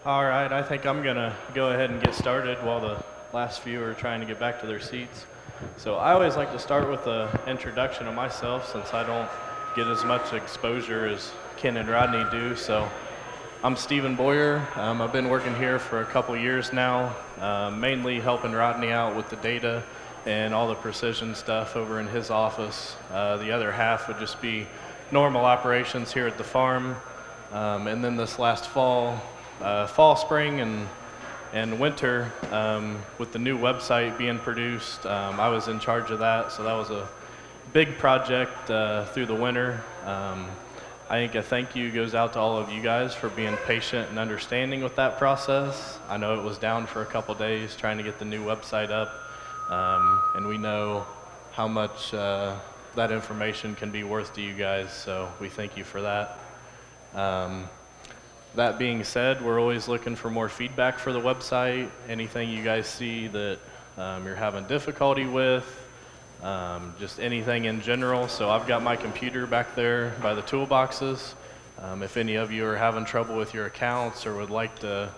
All right, I think I'm gonna go ahead and get started while the last few are trying to get back to their seats. So I always like to start with an introduction of myself since I don't get as much exposure as Ken and Rodney do. So I'm Stephen Boyer. I've been working here for a couple years now, mainly helping Rodney out with the data and all the precision stuff over in his office. The other half would just be normal operations here at the farm. And then this last fall, spring, and winter, with the new website being produced, I was in charge of that, so that was a big project through the winter. I think a thank you goes out to all of you guys for being patient and understanding with that process. I know it was down for a couple days trying to get the new website up, and we know how much that information can be worth to you guys, so we thank you for that. That being said, we're always looking for more feedback for the website. Anything you guys see that you're having difficulty with, just anything in general. So I've got my computer back there by the toolboxes. If any of you are having trouble with your accounts or would like to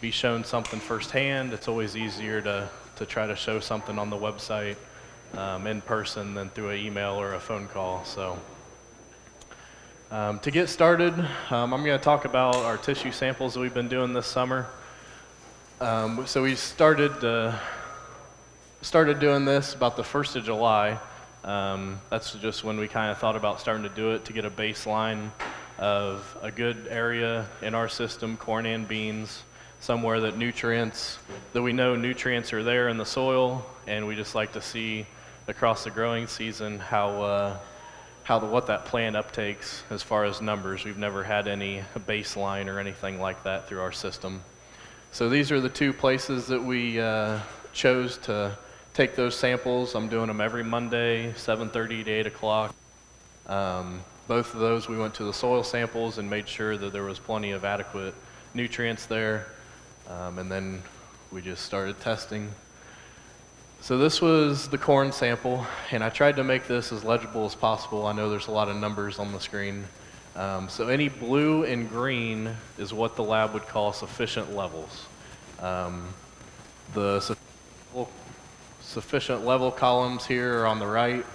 be shown something firsthand, it's always easier to try to show something on the website in person than through an email or a phone call. So. To get started, I'm going to talk about our tissue samples that we've been doing this summer. So we started doing this about the 1st of July. That's just when we kind of thought about starting to do it to get a baseline of a good area in our system, corn and beans, somewhere that we know nutrients are there in the soil, and we just like to see across the growing season what that plant uptakes as far as numbers. We've never had any baseline or anything like that through our system. So these are the two places that we chose to take those samples. I'm doing them every Monday, 7:30 to 8 o'clock. Both of those we went to the soil samples and made sure that there was plenty of adequate nutrients there. And then we just started testing. So this was the corn sample, and I tried to make this as legible as possible. I know there's a lot of numbers on the screen. So any blue and green is what the lab would call sufficient levels. The sufficient level columns here are on the right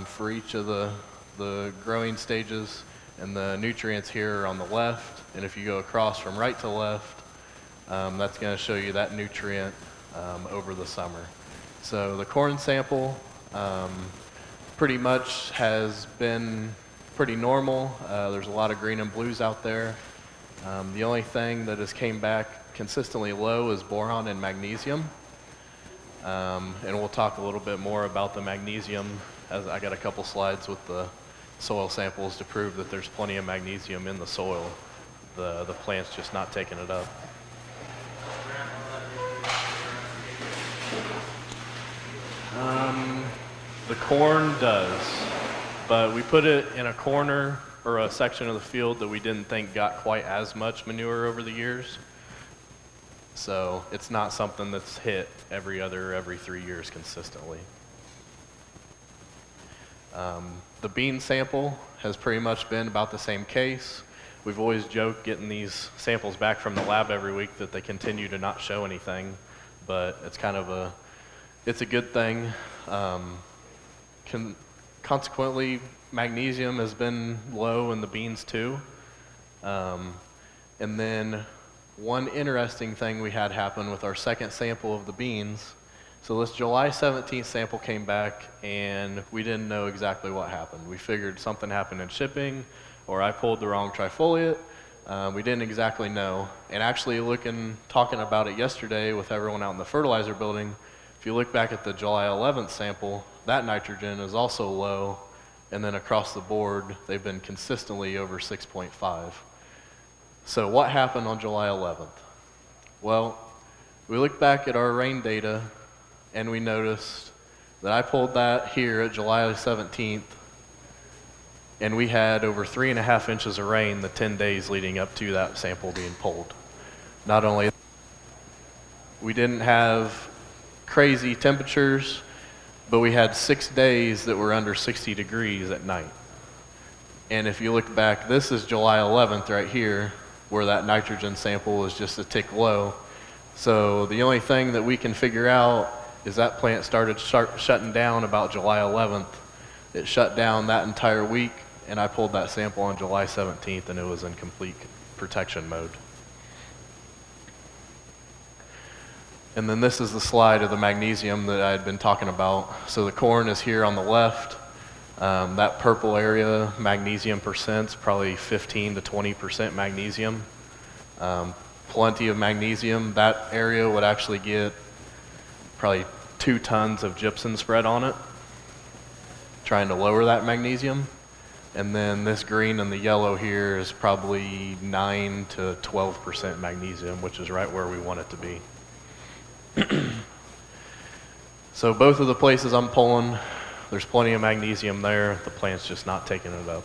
for each of the growing stages, and the nutrients here are on the left. And if you go across from right to left, that's going to show you that nutrient over the summer. So the corn sample pretty much has been pretty normal. There's a lot of green and blues out there. The only thing that has came back consistently low is boron and magnesium. And we'll talk a little bit more about the magnesium, as I got a couple slides with the soil samples to prove that there's plenty of magnesium in the soil. The plant's just not taking it up. The corn does, but we put it in a corner or a section of the field that we didn't think got quite as much manure over the years. So it's not something that's hit every 3 years consistently. The bean sample has pretty much been about the same case. We've always joked getting these samples back from the lab every week that they continue to not show anything, but it's kind of it's a good thing. Consequently, magnesium has been low in the beans too. And then one interesting thing we had happen with our second sample of the beans. So this July 17th sample came back and we didn't know exactly what happened. We figured something happened in shipping or I pulled the wrong trifoliate. We didn't exactly know. And actually talking about it yesterday with everyone out in the fertilizer building, if you look back at the July 11th sample, that nitrogen is also low, and then across the board, they've been consistently over 6.5. So what happened on July 11th? Well, we looked back at our rain data, and we noticed that I pulled that here at July 17th, and we had over 3.5 inches of rain the 10 days leading up to that sample being pulled. Not only we didn't have crazy temperatures, but we had 6 days that were under 60 degrees at night. And if you look back, this is July 11th right here, where that nitrogen sample is just a tick low. So the only thing that we can figure out is that plant started shutting down about July 11th. It shut down that entire week, and I pulled that sample on July 17th, and it was in complete protection mode. And then this is the slide of the magnesium that I had been talking about. So the corn is here on the left. That purple area, magnesium percents, probably 15 to 20% magnesium. Plenty of magnesium. That area would actually get probably 2 tons of gypsum spread on it, trying to lower that magnesium. And then this green and the yellow here is probably 9 to 12% magnesium, which is right where we want it to be. So both of the places I'm pulling, there's plenty of magnesium there. The plant's just not taking it up.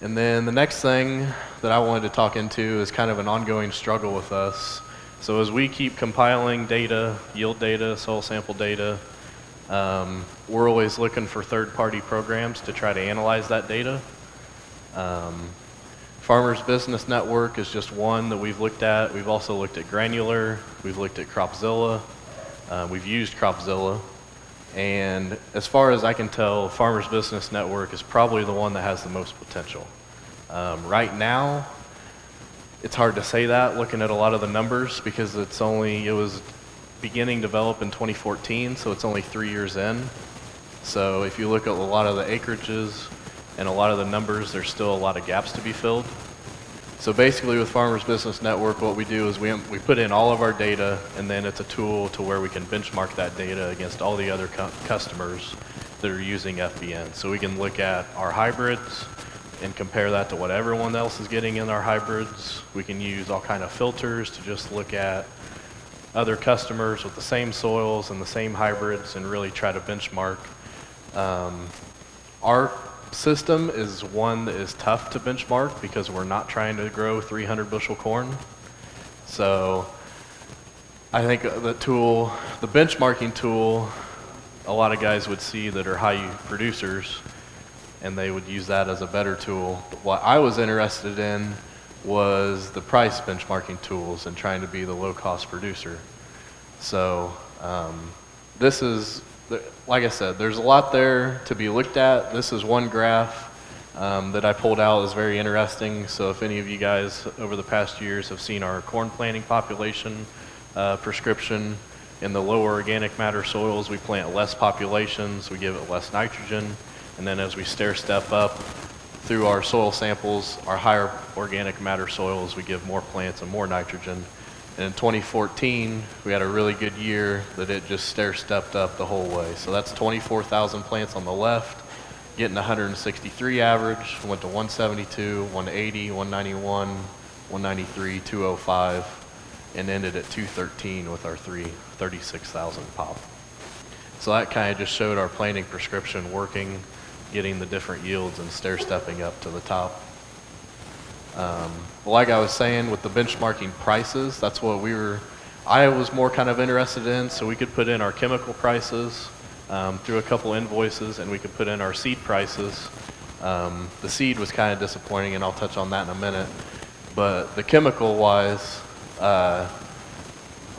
And then the next thing that I wanted to talk into is kind of an ongoing struggle with us. So as we keep compiling data, yield data, soil sample data, we're always looking for third-party programs to try to analyze that data. Farmers Business Network is just one that we've looked at. We've also looked at Granular. We've looked at Cropzilla. We've used Cropzilla. And as far as I can tell, Farmers Business Network is probably the one that has the most potential. Right now, it's hard to say that looking at a lot of the numbers because it was beginning to develop in 2014, so it's only 3 years in. So if you look at a lot of the acreages and a lot of the numbers, there's still a lot of gaps to be filled. So basically with Farmers Business Network, what we do is we put in all of our data, and then it's a tool to where we can benchmark that data against all the other customers that are using FBN. So we can look at our hybrids and compare that to what everyone else is getting in our hybrids. We can use all kind of filters to just look at other customers with the same soils and the same hybrids and really try to benchmark. Our system is one that is tough to benchmark because we're not trying to grow 300 bushel corn. So I think the benchmarking tool, a lot of guys would see that are high producers and they would use that as a better tool. What I was interested in was the price benchmarking tools and trying to be the low cost producer. So this is, like I said, there's a lot there to be looked at. This is one graph that I pulled out. Is very interesting. So if any of you guys over the past years have seen our corn planting population prescription, in the lower organic matter soils, we plant less populations, we give it less nitrogen, and then as we stair step up through our soil samples, our higher organic matter soils, we give more plants and more nitrogen. And in 2014, we had a really good year that it just stair-stepped up the whole way. So that's 24,000 plants on the left, getting 163 average, went to 172, 180, 191, 193, 205, and ended at 213 with our 36,000 pop. So that kind of just showed our planting prescription working, getting the different yields and stair-stepping up to the top. Like I was saying, with the benchmarking prices, that's what I was more kind of interested in, so we could put in our chemical prices through a couple invoices, and we could put in our seed prices. The seed was kind of disappointing, and I'll touch on that in a minute, but the chemical-wise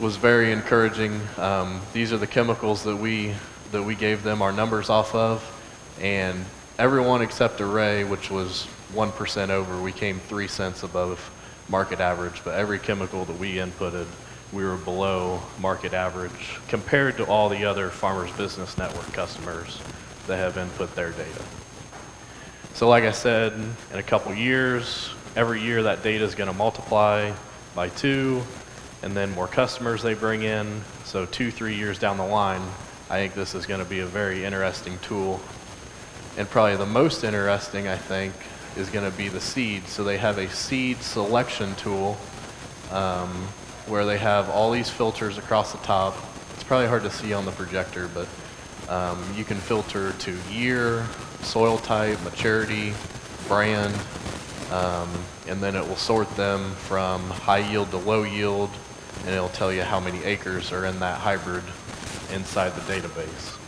was very encouraging. These are the chemicals that we gave them our numbers off of, and everyone except Array, which was 1% over, we came 3 cents above market average, but every chemical that we inputted, we were below market average compared to all the other Farmers Business Network customers that have input their data. So like I said, in a couple years, every year that data is going to multiply by 2, and then more customers they bring in. So 2-3 years down the line, I think this is going to be a very interesting tool. And probably the most interesting, I think, is going to be the seed. So they have a seed selection tool where they have all these filters across the top. It's probably hard to see on the projector, but you can filter to year, soil type, maturity, brand, and then it will sort them from high yield to low yield, and it'll tell you how many acres are in that hybrid inside the database.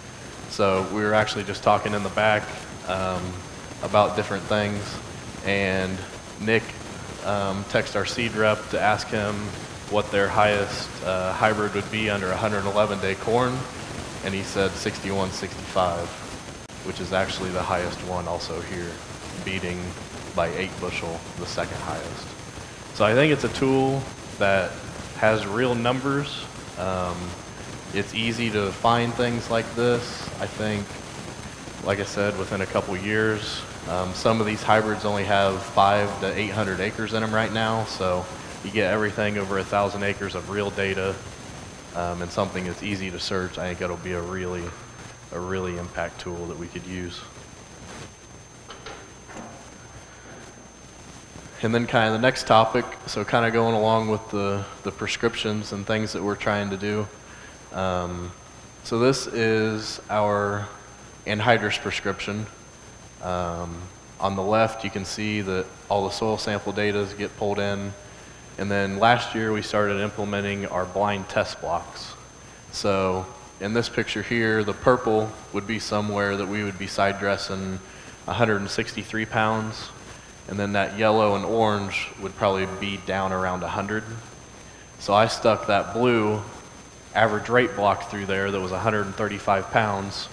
So we were actually just talking in the back. about different things, and Nick texted our seed rep to ask him what their highest hybrid would be under 111-day corn, and he said 6165, which is actually the highest one also here, beating by 8 bushel the second highest. So I think it's a tool that has real numbers. It's easy to find things like this. I think, like I said, within a couple years, some of these hybrids only have 500 to 800 acres in them right now, so you get everything over 1,000 acres of real data, and something that's easy to search. I think it'll be a really impact tool that we could use. And then kind of the next topic, so kind of going along with the prescriptions and things that we're trying to do. So this is our anhydrous prescription. On the left, you can see that all the soil sample data get pulled in. And then last year, we started implementing our blind test blocks. So in this picture here, the purple would be somewhere that we would be side dressing 163 pounds. And then that yellow and orange would probably be down around 100. So I stuck that blue average rate block through there that was 135 pounds.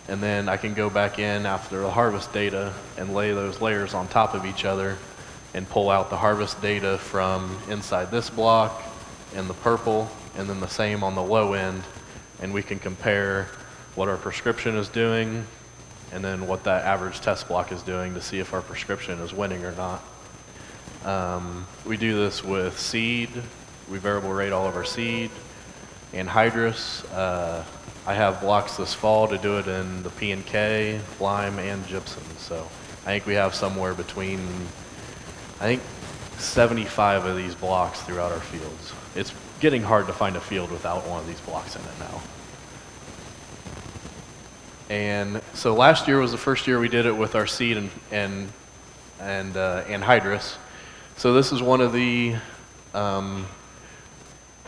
And then I can go back in after the harvest data and lay those layers on top of each other and pull out the harvest data from inside this block and the purple, and then the same on the low end. And we can compare what our prescription is doing and then what that average test block is doing to see if our prescription is winning or not. We do this with seed. We variable rate all of our seed. Anhydrous, I have blocks this fall to do it in the P&K, lime, and gypsum. So I think we have somewhere between, 75 of these blocks throughout our fields. It's getting hard to find a field without one of these blocks in it now. And so last year was the first year we did it with our seed and anhydrous. So this is one of the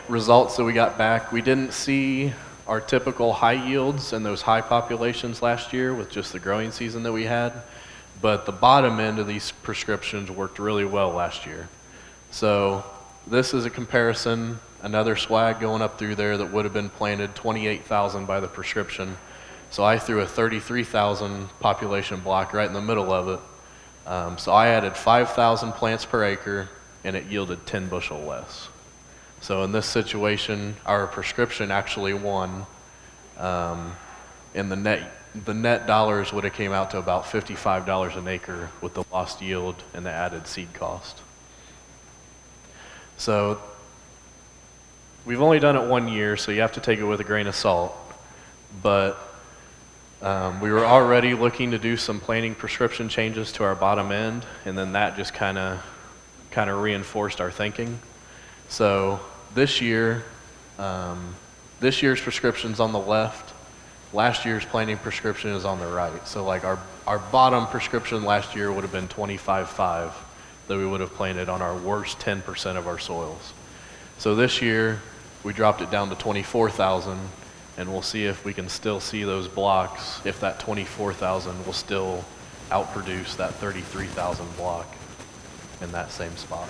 results that we got back. We didn't see our typical high yields and those high populations last year with just the growing season that we had, but the bottom end of these prescriptions worked really well last year. So this is a comparison, another swag going up through there that would have been planted 28,000 by the prescription. So I threw a 33,000 population block right in the middle of it. So I added 5,000 plants per acre, and it yielded 10 bushel less. So in this situation, our prescription actually won, and the net dollars would have came out to about $55 an acre with the lost yield and the added seed cost. So we've only done it 1 year, so you have to take it with a grain of salt. But we were already looking to do some planting prescription changes to our bottom end, and then that just kind of reinforced our thinking. So this year, this year's prescription's on the left. Last year's planting prescription is on the right. So like our bottom prescription last year would have been 25.5 that we would have planted on our worst 10% of our soils. So this year, we dropped it down to 24,000, and we'll see if we can still see those blocks, if that 24,000 will still outproduce that 33,000 block in that same spot.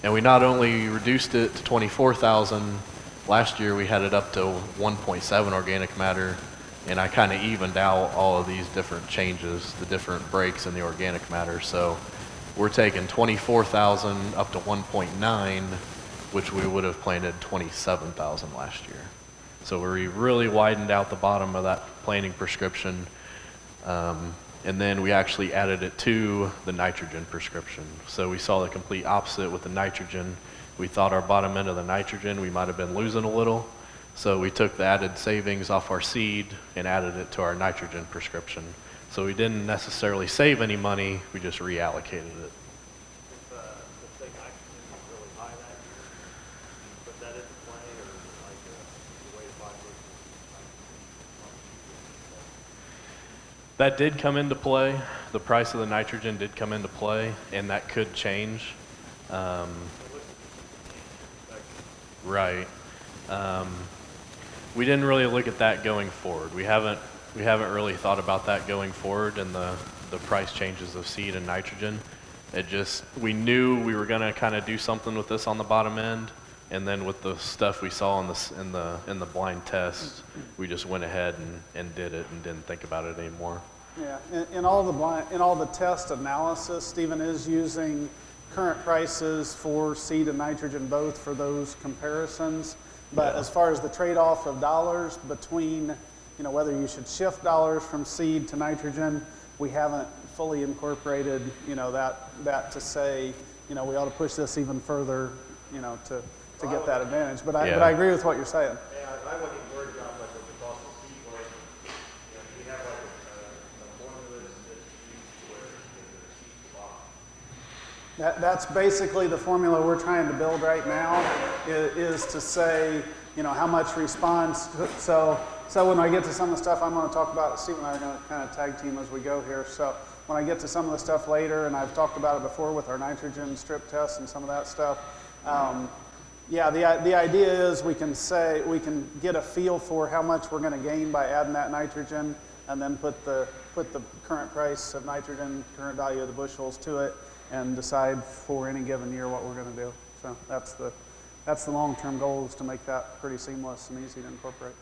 And we not only reduced it to 24,000, last year we had it up to 1.7 organic matter, and I kind of evened out all of these different changes, the different breaks in the organic matter. So we're taking 24,000 up to 1.9, which we would have planted 27,000 last year. So we really widened out the bottom of that planting prescription. And then we actually added it to the nitrogen prescription. So we saw the complete opposite with the nitrogen. We thought our bottom end of the nitrogen, we might have been losing a little. So we took the added savings off our seed and added it to our nitrogen prescription. So we didn't necessarily save any money, we just reallocated it. That did come into play. The price of the nitrogen did come into play, and that could change. Right. We didn't really look at that going forward. We haven't really thought about that going forward, and the price changes of seed and nitrogen. We knew we were gonna kind of do something with this on the bottom end, and then with the stuff we saw in the blind test, we just went ahead and did it and didn't think about it anymore. Yeah, in all the test analysis, Stephen is using current prices for seed and nitrogen both for those comparisons. But as far as the trade-off of dollars between, whether you should shift dollars from seed to nitrogen, we haven't fully incorporated, that to say, we ought to push this even further, to get that advantage. But I agree with what you're saying. Yeah, I wasn't even worried about like what the cost of seed was. We have like a formula that's used to where the seeds block. That's basically the formula we're trying to build right now, is to say, how much response. So when I get to some of the stuff I'm going to talk about, Steve and I are going to kind of tag team as we go here. So when I get to some of the stuff later, and I've talked about it before with our nitrogen strip tests and some of that stuff, the idea is we can get a feel for how much we're going to gain by adding that nitrogen, and then put the current price of nitrogen, current value of the bushels to it, and decide for any given year what we're going to do. So that's the long-term goal, is to make that pretty seamless and easy to incorporate.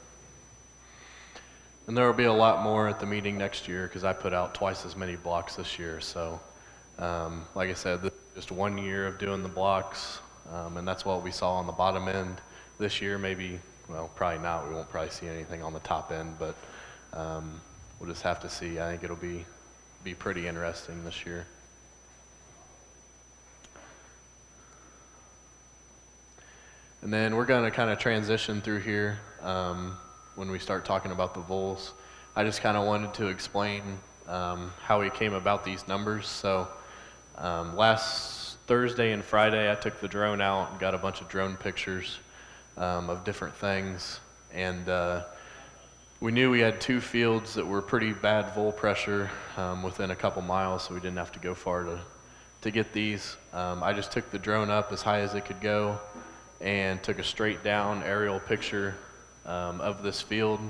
And there will be a lot more at the meeting next year, because I put out twice as many blocks this year. So, like I said, this is just 1 year of doing the blocks, and that's what we saw on the bottom end. This year, maybe, well, probably not. We won't probably see anything on the top end, but we'll just have to see. I think it'll be pretty interesting this year. And then we're going to kind of transition through here when we start talking about the voles. I just kind of wanted to explain how we came about these numbers. So last Thursday and Friday, I took the drone out and got a bunch of drone pictures of different things. And we knew we had 2 fields that were pretty bad vole pressure within a couple miles, so we didn't have to go far to get these. I just took the drone up as high as it could go and took a straight down aerial picture of this field,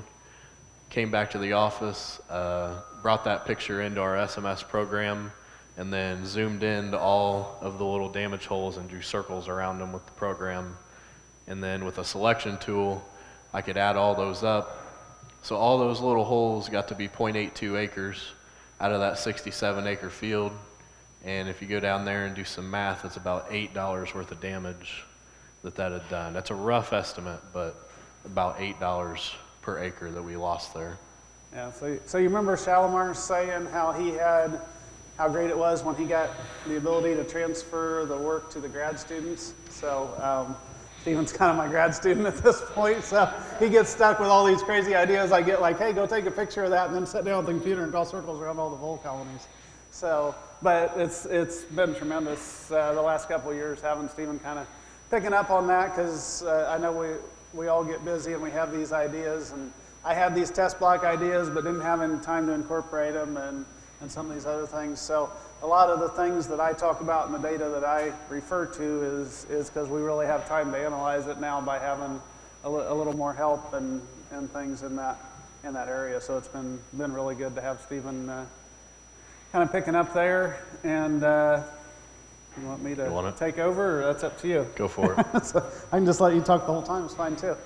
came back to the office, brought that picture into our SMS program, and then zoomed into all of the little damage holes and drew circles around them with the program. And then with a selection tool, I could add all those up. So all those little holes got to be 0.82 acres out of that 67-acre field. And if you go down there and do some math, it's about $8 worth of damage that had done. That's a rough estimate, but about $8 per acre that we lost there. Yeah, so you remember Shalimar saying how great it was when he got the ability to transfer the work to the grad students. So Stephen's kind of my grad student at this point, so he gets stuck with all these crazy ideas. I get like, hey, go take a picture of that, and then sit down with the computer and draw circles around all the vole colonies. So, but it's been tremendous the last couple of years having Stephen kind of picking up on that, because I know we all get busy and we have these ideas, and I had these test block ideas but didn't have any time to incorporate them and some of these other things. So a lot of the things that I talk about in the data that I refer to is because we really have time to analyze it now by having a little more help and things in that area. So it's been really good to have Stephen kind of picking up there. And you want me to take over, or that's up to you? Go for it. So I can just let you talk the whole time. It's fine too.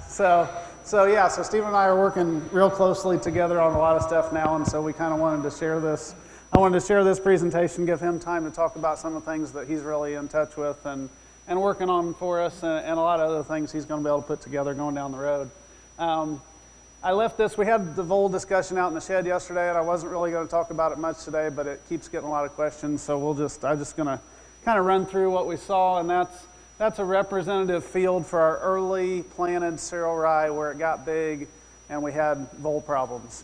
So Steve and I are working real closely together on a lot of stuff now, and so we kind of wanted to share this. I wanted to share this presentation, give him time to talk about some of the things that he's really in touch with and working on for us, and a lot of other things he's going to be able to put together going down the road. I left this. We had the vole discussion out in the shed yesterday, and I wasn't really going to talk about it much today, but it keeps getting a lot of questions, so I'm just going to kind of run through what we saw, and that's a representative field for our early planted cereal rye where it got big and we had vole problems.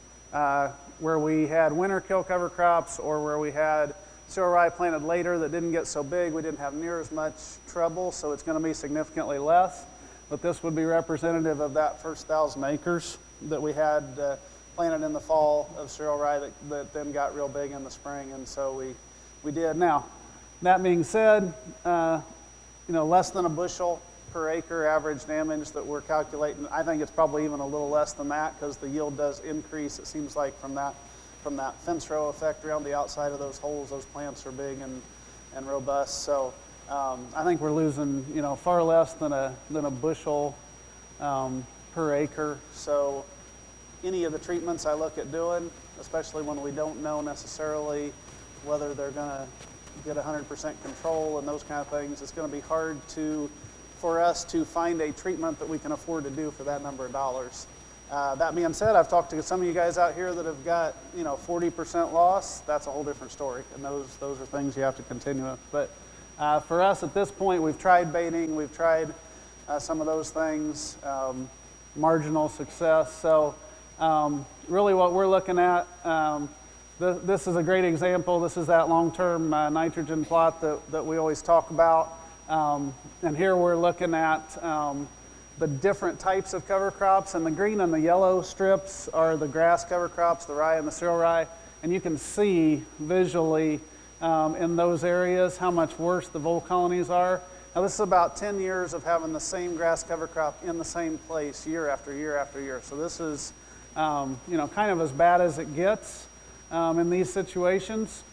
Where we had winter kill cover crops, or where we had cereal rye planted later that didn't get so big, we didn't have near as much trouble, so it's going to be significantly less. But this would be representative of that first 1,000 acres that we had planted in the fall of cereal rye that then got real big in the spring, and so we did. Now, that being said, less than a bushel per acre average damage that we're calculating. I think it's probably even a little less than that, because the yield does increase, it seems like, from that from that fence row effect around the outside of those holes. Those plants are big and robust. So I think we're losing, far less than a bushel per acre. So any of the treatments I look at doing, especially when we don't know necessarily whether they're going to get 100% control and those kind of things, it's going to be hard for us to find a treatment that we can afford to do for that number of dollars. That being said, I've talked to some of you guys out here that have got 40% loss. That's a whole different story, and those are things you have to continue with. But for us at this point, we've tried baiting, we've tried some of those things, marginal success. So really what we're looking at, this is a great example. This is that long-term nitrogen plot that we always talk about. And here we're looking at the different types of cover crops, and the green and the yellow strips are the grass cover crops, the rye and the cereal rye. And you can see visually in those areas how much worse the vole colonies are. Now this is about 10 years of having the same grass cover crop in the same place year after year after year. So this is kind of as bad as it gets in these situations.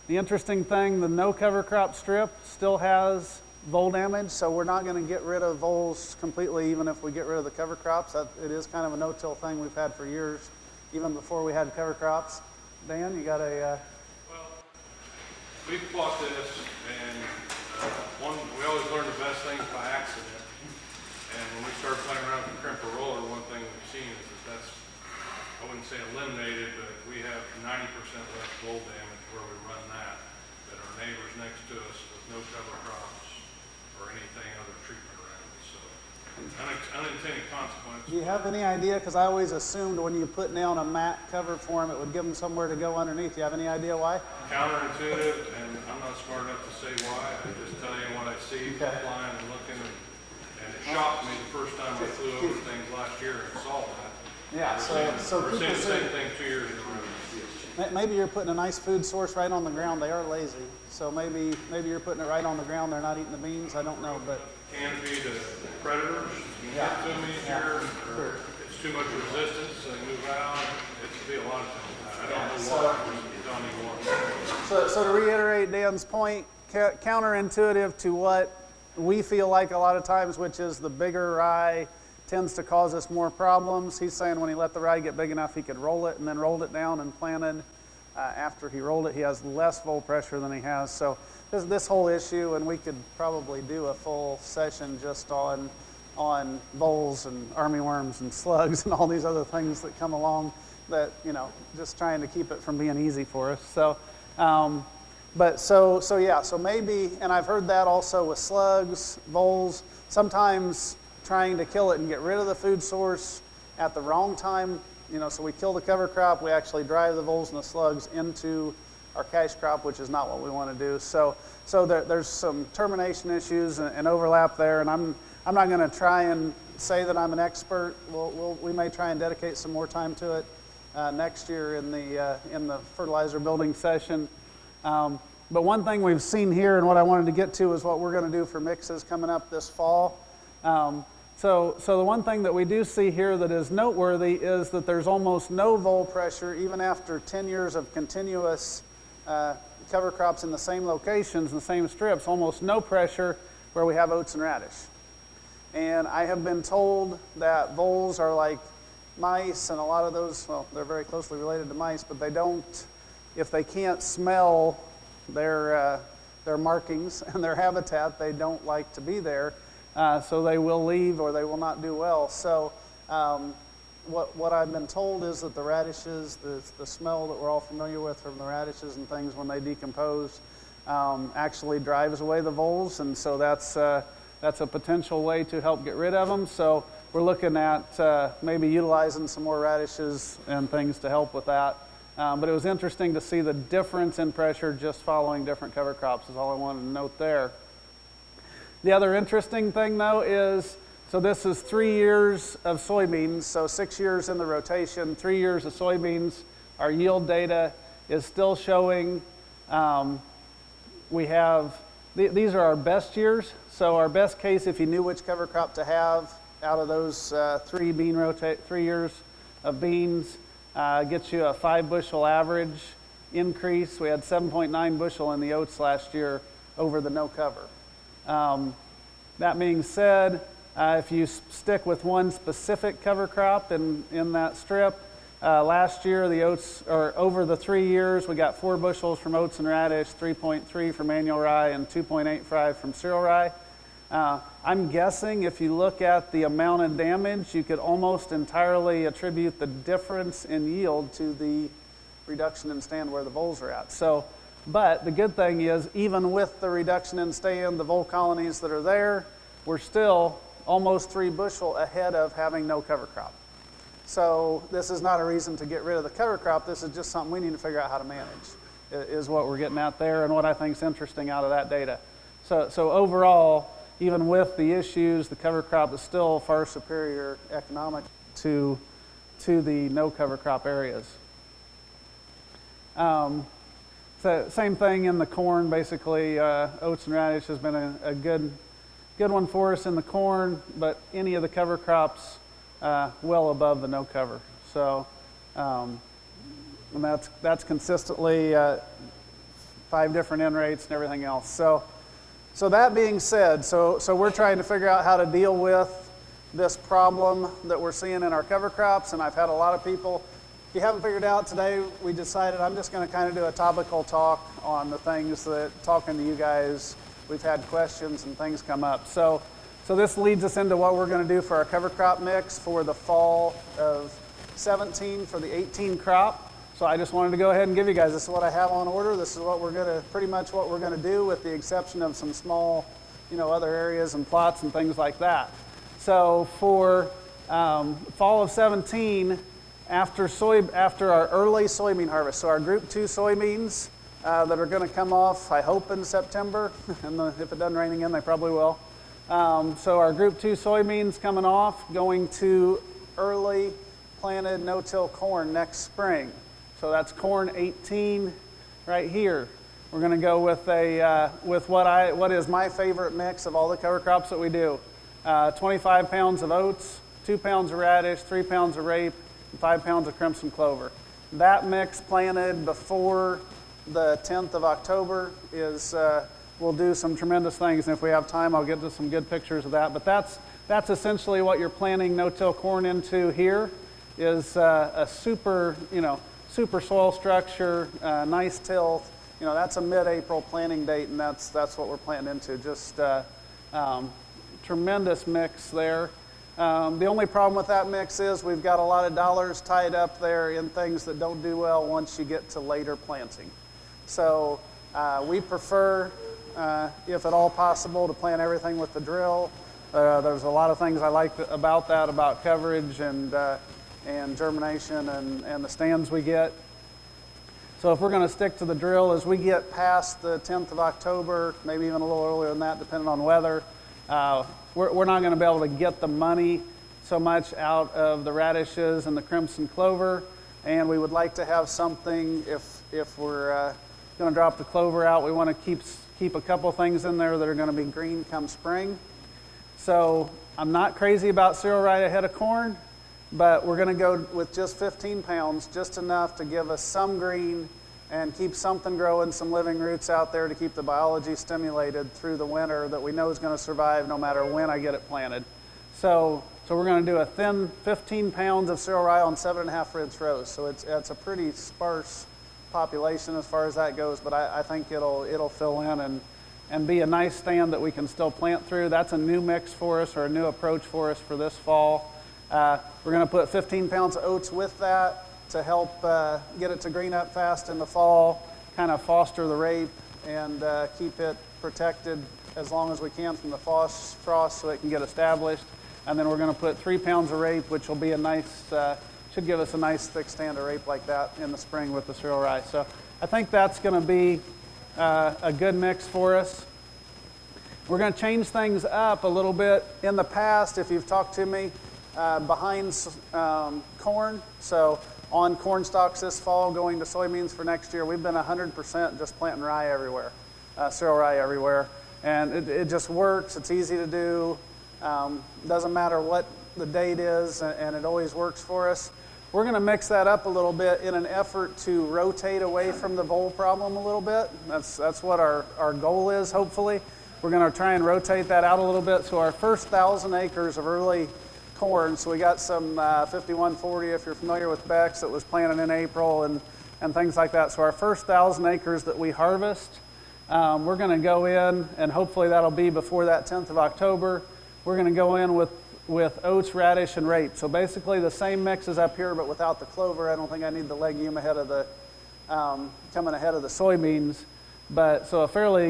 The interesting thing, the no cover crop strip still has vole damage, so we're not going to get rid of voles completely even if we get rid of the cover crops. It is kind of a no-till thing we've had for years, even before we had cover crops. Dan, you got a... Well, we fought this, and we always learn the best things by accident. And when we started playing around with the crimper roller, one thing we've seen is that's, I wouldn't say eliminated, but we have 90% less vole damage where we run that our neighbors next to us with no cover crops or anything other treatment around it. So unintended consequences. Do you have any idea? Because I always assumed when you put down a mat cover for them, it would give them somewhere to go underneath. Do you have any idea why? Counterintuitive, and I'm not smart enough to say why. I just tell you what I see flying and looking, and it shocked me the first time I flew over things last year and saw that. Yeah, We're seeing the same thing 2 years in a row. Maybe you're putting a nice food source right on the ground. They are lazy, so maybe you're putting it right on the ground. They're not eating the beans. I don't know, but Canopy to predators. You get to them easier, or it's too much resistance, so they move out. It could be a lot of things. I don't know why. Just don't even want. So to reiterate Dan's point, counterintuitive to what we feel like a lot of times, which is the bigger rye tends to cause us more problems. He's saying when he let the rye get big enough, he could roll it and then rolled it down and planted. After he rolled it, he has less vole pressure than he has. So this whole issue, and we could probably do a full session just on voles and armyworms and slugs and all these other things that come along that, just trying to keep it from being easy for us. So, so maybe, and I've heard that also with slugs, voles, sometimes trying to kill it and get rid of the food source at the wrong time. So we kill the cover crop, we actually drive the voles and the slugs into our cash crop, which is not what we want to do. So there's some termination issues and overlap there, and I'm not going to try and say that I'm an expert. We may try and dedicate some more time to it next year in the fertilizer building session. But one thing we've seen here, and what I wanted to get to, is what we're going to do for mixes coming up this fall. So the one thing that we do see here that is noteworthy is that there's almost no vole pressure, even after 10 years of continuous cover crops in the same locations, in the same strips, almost no pressure where we have oats and radish. And I have been told that voles are like mice, and a lot of those, well, they're very closely related to mice, but they don't, if they can't smell their markings and their habitat, they don't like to be there. So they will leave or they will not do well. So what I've been told is that the radishes, the smell that we're all familiar with from the radishes and things when they decompose, actually drives away the voles, and so that's a potential way to help get rid of them. So we're looking at maybe utilizing some more radishes and things to help with that. But it was interesting to see the difference in pressure just following different cover crops is all I wanted to note there. The other interesting thing, though, is, so this is 3 years of soybeans, so 6 years in the rotation, 3 years of soybeans. Our yield data is still showing we have, these are our best years. So our best case, if you knew which cover crop to have out of those 3 years of beans, gets you a 5 bushel average increase. We had 7.9 bushel in the oats last year over the no cover. That being said, if you stick with one specific cover crop in that strip, last year the oats, or over the 3 years, we got 4 bushels from oats and radish, 3.3 from annual rye, and 2.85 from cereal rye. I'm guessing if you look at the amount of damage, you could almost entirely attribute the difference in yield to the reduction in stand where the voles are at. So, but the good thing is, even with the reduction in stand, the vole colonies that are there, we're still almost 3 bushel ahead of having no cover crop. So this is not a reason to get rid of the cover crop. This is just something we need to figure out how to manage, is what we're getting at there and what I think is interesting out of that data. So overall, even with the issues, the cover crop is still far superior economic to the no cover crop areas. So same thing in the corn, basically. Oats and radish has been a good one for us in the corn, but any of the cover crops well above the no cover. So and that's consistently 5 different N rates and everything else. So that being said, so we're trying to figure out how to deal with this problem that we're seeing in our cover crops, and I've had a lot of people. If you haven't figured out today, we decided I'm just going to kind of do a topical talk on the things that, talking to you guys, we've had questions and things come up. So this leads us into what we're going to do for our cover crop mix for the fall of 17 for the 18 crop. So I just wanted to go ahead and give you guys, this is what I have on order. This is what we're going to, pretty much what we're going to do, with the exception of some small, other areas and plots and things like that. So for fall of 17, after our early soybean harvest, so our Group 2 soybeans that are going to come off, I hope in September, and if it doesn't rain again, they probably will. So our Group 2 soybeans coming off, going to early planted no-till corn next spring. So that's corn 18 right here. We're going to go with what is my favorite mix of all the cover crops that we do. 25 pounds of oats, 2 pounds of radish, 3 pounds of rape, and 5 pounds of crimson clover. That mix planted before the 10th of October will do some tremendous things. And if we have time, I'll get to some good pictures of that. But that's essentially what you're planting no-till corn into here, is a super soil structure, nice tilth. That's a mid-April planting date, and that's what we're planting into. Just tremendous mix there. The only problem with that mix is we've got a lot of dollars tied up there in things that don't do well once you get to later planting. So we prefer, if at all possible, to plant everything with the drill. There's a lot of things I like about that, about coverage and germination and the stands we get. So if we're going to stick to the drill, as we get past the 10th of October, maybe even a little earlier than that, depending on weather, we're not going to be able to get the money so much out of the radishes and the crimson clover, and we would like to have something, if we're going to drop the clover out, we want to keep a couple things in there that are going to be green come spring. So I'm not crazy about cereal rye ahead of corn, but we're going to go with just 15 pounds, just enough to give us some green and keep something growing, some living roots out there to keep the biology stimulated through the winter that we know is going to survive no matter when I get it planted. So we're going to do a thin 15 pounds of cereal rye on 7.5 rinse rows. So it's a pretty sparse population as far as that goes, but I think it'll fill in and be a nice stand that we can still plant through. That's a new mix for us, or a new approach for us for this fall. We're going to put 15 pounds of oats with that to help get it to green up fast in the fall, kind of foster the rape and keep it protected as long as we can from the frost so it can get established. And then we're going to put 3 pounds of rape, which will be a nice, should give us a nice thick stand of rape like that in the spring with the cereal rye. So I think that's going to be a good mix for us. We're going to change things up a little bit. In the past, if you've talked to me, behind corn, so on corn stalks this fall going to soybeans for next year, we've been 100% just planting rye everywhere, cereal rye everywhere, and it just works. It's easy to do. Doesn't matter what the date is, and it always works for us. we're going to mix that up a little bit in an effort to rotate away from the vole problem a little bit. That's what our goal is, hopefully. We're going to try and rotate that out a little bit. So our first 1,000 acres of early corn, so we got some 5140, if you're familiar with Beck's, that was planted in April and things like that. So our first 1,000 acres that we harvest, we're going to go in, and hopefully that'll be before that 10th of October. We're going to go in with oats, radish, and rape. So basically the same mix as up here, but without the clover. I don't think I need the legume ahead of the coming ahead of the soybeans. But so a fairly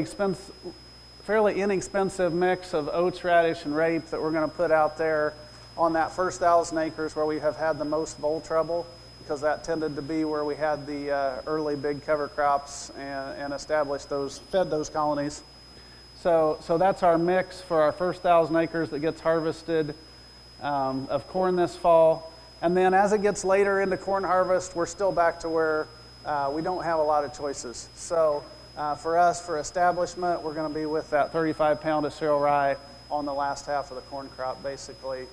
inexpensive mix of oats, radish, and rape that we're going to put out there on that first 1,000 acres where we have had the most vole trouble, because that tended to be where we had the early big cover crops and established those, fed those colonies. So that's our mix for our first 1,000 acres that gets harvested of corn this fall. And then as it gets later into corn harvest, we're still back to where we don't have a lot of choices. So for us, for establishment, we're going to be with that 35 pound of cereal rye on the last half of the corn crop, basically,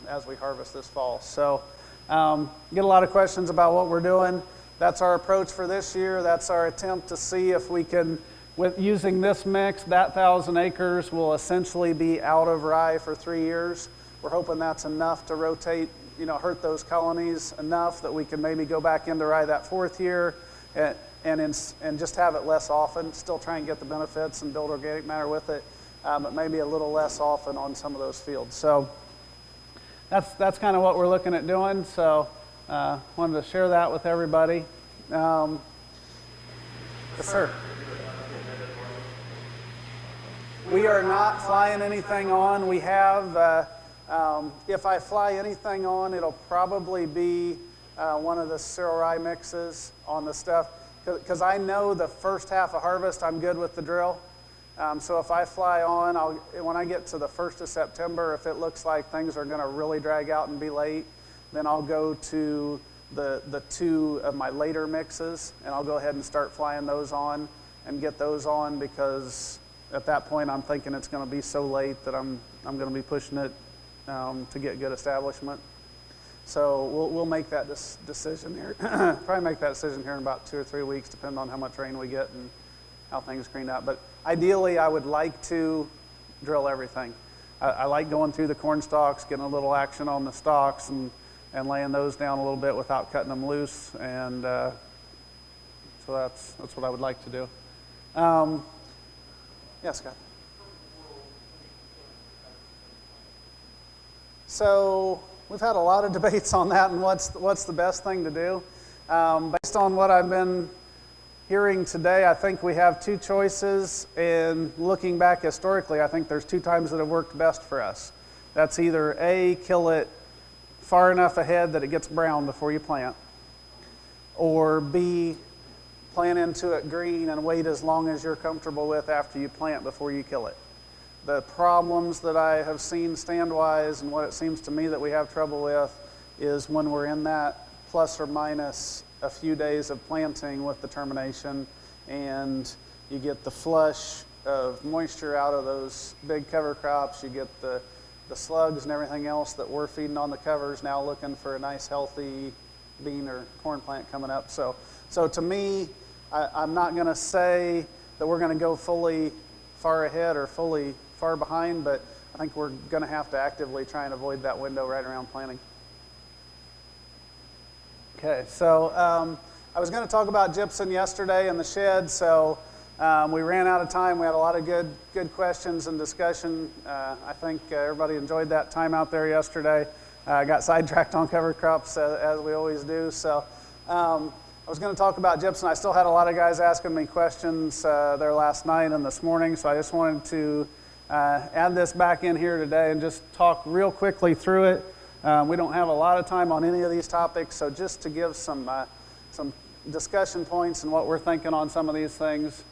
as we harvest this fall. So get a lot of questions about what we're doing. That's our approach for this year. That's our attempt to see if we can, with using this mix, that 1,000 acres will essentially be out of rye for 3 years. We're hoping that's enough to rotate, hurt those colonies enough that we can maybe go back into rye that 4th year and just have it less often, still try and get the benefits and build organic matter with it, but maybe a little less often on some of those fields. So that's kind of what we're looking at doing. So wanted to share that with everybody. Yes, sir. We are not flying anything on. We have, if I fly anything on, it'll probably be one of the cereal rye mixes on the stuff, because I know the first half of harvest, I'm good with the drill. So if I fly on, when I get to the 1st of September, if it looks like things are going to really drag out and be late, then I'll go to the 2 of my later mixes, and I'll go ahead and start flying those on and get those on, because at that point I'm thinking it's going to be so late that I'm going to be pushing it to get good establishment. So we'll make that decision here. Probably make that decision here in about 2 or 3 weeks, depending on how much rain we get and how things green up. But ideally, I would like to drill everything. I like going through the corn stalks, getting a little action on the stalks, and laying those down a little bit without cutting them loose. And so that's what I would like to do. Yes, Scott. So we've had a lot of debates on that and what's the best thing to do. Based on what I've been hearing today, I think we have 2 choices, and looking back historically, I think there's 2 times that have worked best for us. That's either A, kill it far enough ahead that it gets brown before you plant, or B, plant into it green and wait as long as you're comfortable with after you plant before you kill it. The problems that I have seen stand-wise, and what it seems to me that we have trouble with, is when we're in that plus or minus a few days of planting with the termination, and you get the flush of moisture out of those big cover crops, you get the slugs and everything else that we're feeding on the covers now looking for a nice healthy bean or corn plant coming up. So to me, I'm not going to say that we're going to go fully far ahead or fully far behind, but I think we're going to have to actively try and avoid that window right around planting. Okay, so I was going to talk about gypsum yesterday in the shed, so we ran out of time. We had a lot of good questions and discussion. I think everybody enjoyed that time out there yesterday. I got sidetracked on cover crops, as we always do. So I was going to talk about gypsum. I still had a lot of guys asking me questions there last night and this morning, so I just wanted to add this back in here today and just talk real quickly through it. We don't have a lot of time on any of these topics, so just to give some discussion points and what we're thinking on some of these things.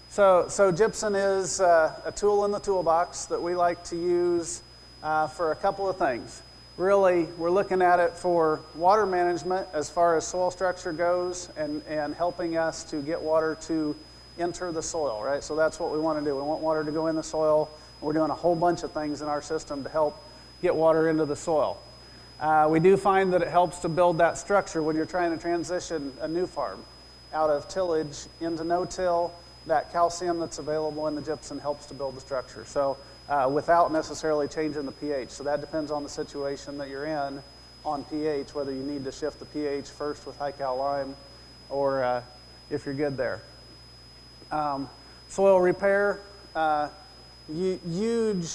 So gypsum is a tool in the toolbox that we like to use for a couple of things. Really, we're looking at it for water management as far as soil structure goes, and helping us to get water to enter the soil, right? So that's what we want to do. We want water to go in the soil. We're doing a whole bunch of things in our system to help get water into the soil. We do find that it helps to build that structure when you're trying to transition a new farm out of tillage into no-till. That calcium that's available in the gypsum helps to build the structure. So without necessarily changing the pH. So that depends on the situation that you're in on pH, whether you need to shift the pH first with high cal lime or if you're good there. Soil repair, huge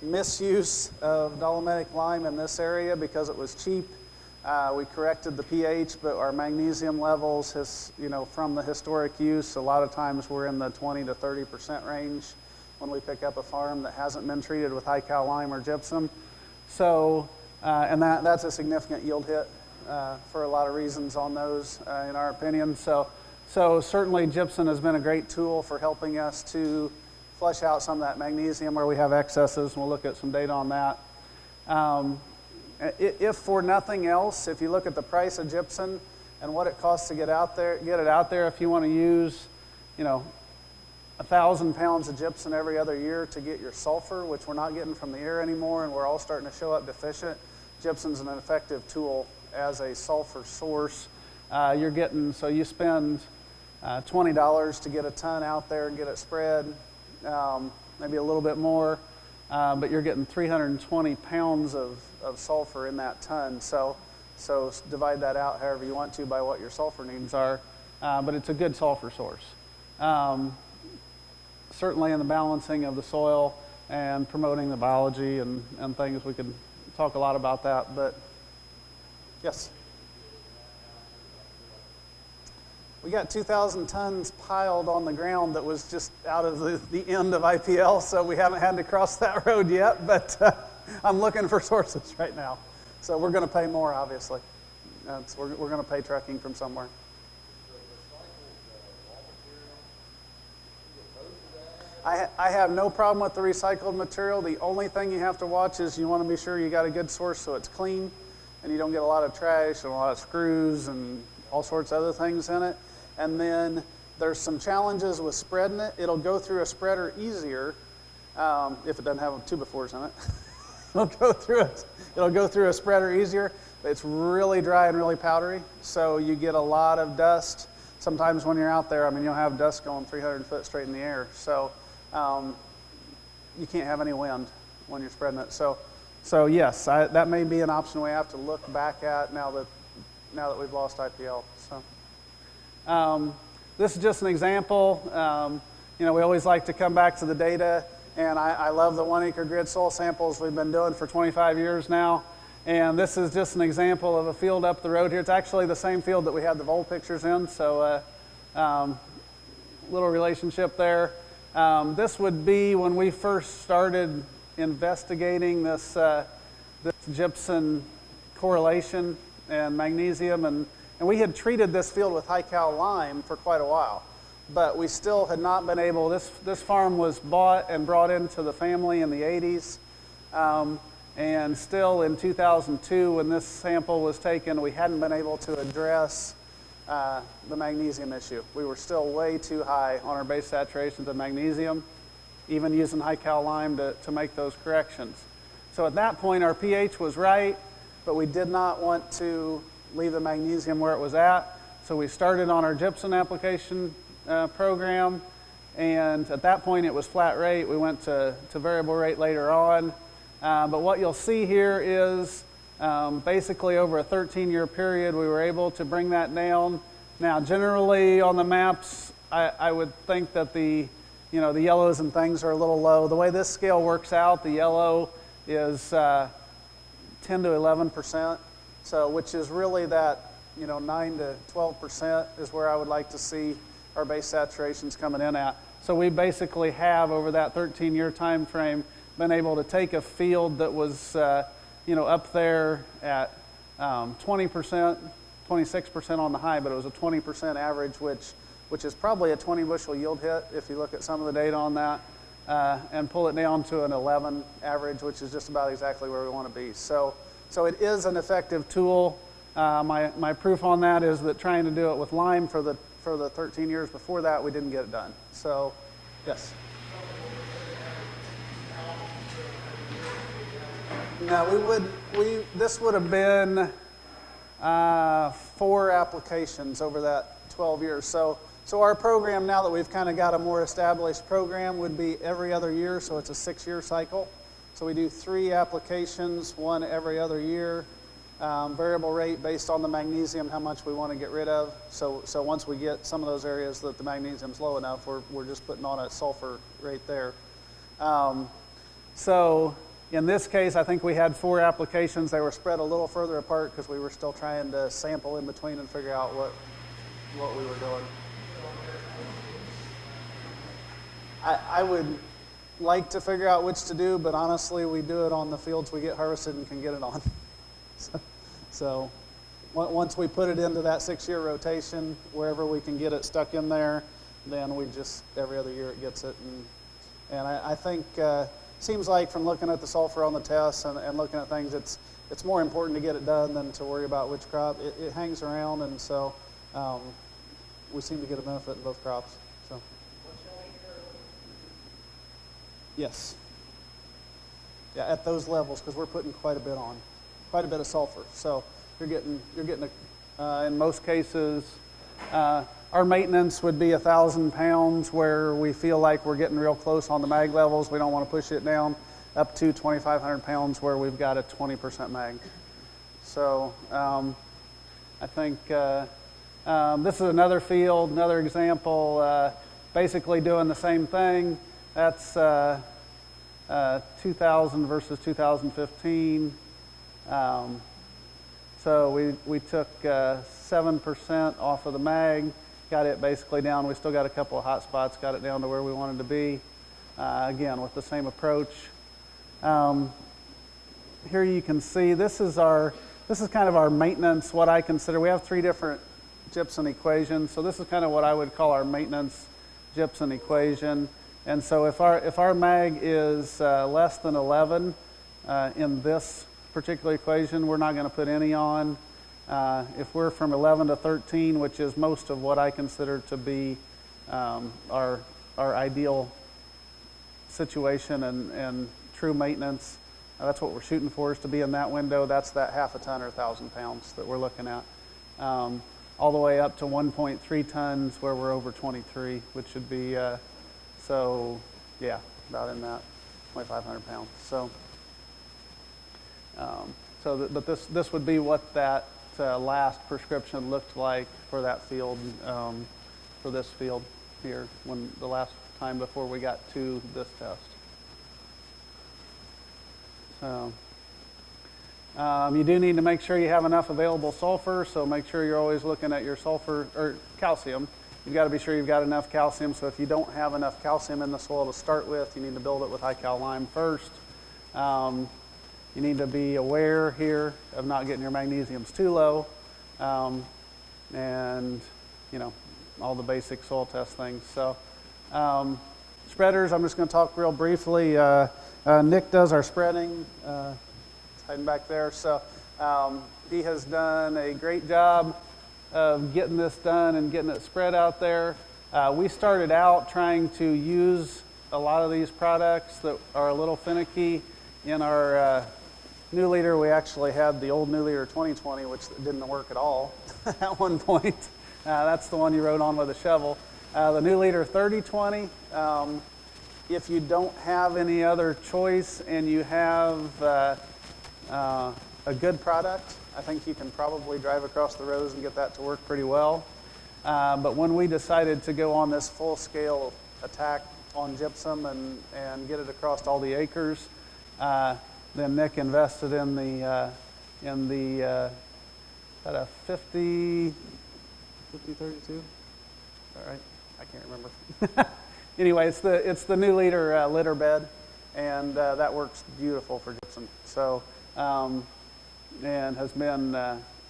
misuse of dolomitic lime in this area because it was cheap. We corrected the pH, but our magnesium levels from the historic use, a lot of times we're in the 20 to 30% range when we pick up a farm that hasn't been treated with high cal lime or gypsum. So, and that's a significant yield hit for a lot of reasons on those, in our opinion. So certainly gypsum has been a great tool for helping us to flush out some of that magnesium where we have excesses, and we'll look at some data on that. If for nothing else, if you look at the price of gypsum and what it costs to get it out there, if you want to use, 1,000 pounds of gypsum every other year to get your sulfur, which we're not getting from the air anymore, and we're all starting to show up deficient, gypsum's an effective tool as a sulfur source. So you spend $20 to get a ton out there and get it spread, maybe a little bit more, but you're getting 320 pounds of sulfur in that ton. So divide that out however you want to by what your sulfur needs are, but it's a good sulfur source. Certainly in the balancing of the soil and promoting the biology and things, we could talk a lot about that, but yes. We got 2,000 tons piled on the ground that was just out of the end of IPL, so we haven't had to cross that road yet, but I'm looking for sources right now. So we're going to pay more, obviously. We're going to pay trucking from somewhere. I have no problem with the recycled material. The only thing you have to watch is you want to be sure you got a good source so it's clean and you don't get a lot of trash and a lot of screws and all sorts of other things in it. And then there's some challenges with spreading it. It'll go through a spreader easier if it doesn't have 2x4s in it. It'll go through a spreader easier, but it's really dry and really powdery, so you get a lot of dust. Sometimes when you're out there, you'll have dust going 300 foot straight in the air. So you can't have any wind when you're spreading it. So yes, that may be an option we have to look back at now that we've lost IPL. So this is just an example. We always like to come back to the data, and I love the 1 acre grid soil samples we've been doing for 25 years now. And this is just an example of a field up the road here. It's actually the same field that we had the vole pictures in, so little relationship there. This would be when we first started investigating this gypsum correlation and magnesium, and we had treated this field with high cal lime for quite a while, but we still had not been able. This farm was bought and brought into the family in the 80s. And still in 2002, when this sample was taken, we hadn't been able to address the magnesium issue. We were still way too high on our base saturations of magnesium, even using high cal lime to make those corrections. So at that point, our pH was right, but we did not want to leave the magnesium where it was at. So we started on our gypsum application program, and at that point it was flat rate. We went to variable rate later on. But what you'll see here is basically over a 13-year period, we were able to bring that down. Now, generally on the maps, I would think that the yellows and things are a little low. The way this scale works out, the yellow is 10 to 11%, which is really that 9 to 12% is where I would like to see our base saturations coming in at. So we basically have, over that 13-year time frame, been able to take a field that was up there at 20%, 26% on the high, but it was a 20% average, which is probably a 20 bushel yield hit if you look at some of the data on that, and pull it down to an 11 average, which is just about exactly where we want to be. So it is an effective tool. My proof on that is that trying to do it with lime for the 13 years before that, we didn't get it done. So, yes. No, this would have been 4 applications over that 12 years. So our program, now that we've kind of got a more established program, would be every other year, so it's a 6-year cycle. So we do 3 applications, 1 every other year, variable rate based on the magnesium, how much we want to get rid of. So once we get some of those areas that the magnesium's low enough, we're just putting on a sulfur rate there. So in this case, I think we had 4 applications. They were spread a little further apart because we were still trying to sample in between and figure out what we were doing. I would like to figure out which to do, but honestly, we do it on the fields we get harvested and can get it on. So once we put it into that 6-year rotation, wherever we can get it stuck in there, then we just, every other year it gets it. And I think, seems like from looking at the sulfur on the tests and looking at things, it's more important to get it done than to worry about which crop. It hangs around, and so we seem to get a benefit in both crops. So. Yes. Yeah, at those levels, because we're putting quite a bit of sulfur. So you're getting in most cases, our maintenance would be 1,000 pounds, where we feel like we're getting real close on the mag levels. We don't want to push it down, up to 2,500 pounds where we've got a 20% mag. So I think this is another field, another example, basically doing the same thing. That's 2000 versus 2015. So we took 7% off of the mag, got it basically down. We still got a couple of hot spots, got it down to where we wanted to be. Again, with the same approach. Here you can see this is kind of our maintenance, what I consider. We have 3 different gypsum equations, so this is kind of what I would call our maintenance gypsum equation. And so if our mag is less than 11 in this particular equation, we're not going to put any on. If we're from 11 to 13, which is most of what I consider to be our ideal situation and true maintenance, that's what we're shooting for, is to be in that window. That's that half a ton or 1,000 pounds that we're looking at. All the way up to 1.3 tons where we're over 23, which should be, so yeah, about in that 2,500 pounds. But this would be what that last prescription looked like for that field, for this field here, when the last time before we got to this test. So you do need to make sure you have enough available sulfur, so make sure you're always looking at your sulfur, or calcium. You've got to be sure you've got enough calcium, so if you don't have enough calcium in the soil to start with, you need to build it with high cal lime first. You need to be aware here of not getting your magnesiums too low, and all the basic soil test things. So spreaders, I'm just going to talk real briefly. Nick does our spreading. It's hiding back there. So he has done a great job of getting this done and getting it spread out there. We started out trying to use a lot of these products that are a little finicky. In our new leader, we actually had the old new leader 2020, which didn't work at all at one point. That's the one you rode on with a shovel. The new leader 3020, if you don't have any other choice and you have a good product, I think you can probably drive across the rows and get that to work pretty well. But when we decided to go on this full-scale attack on gypsum and get it across all the acres, then Nick invested in the at a 50-32. All right, I can't remember. Anyway, it's the new leader litter bed, and that works beautiful for gypsum. So and has been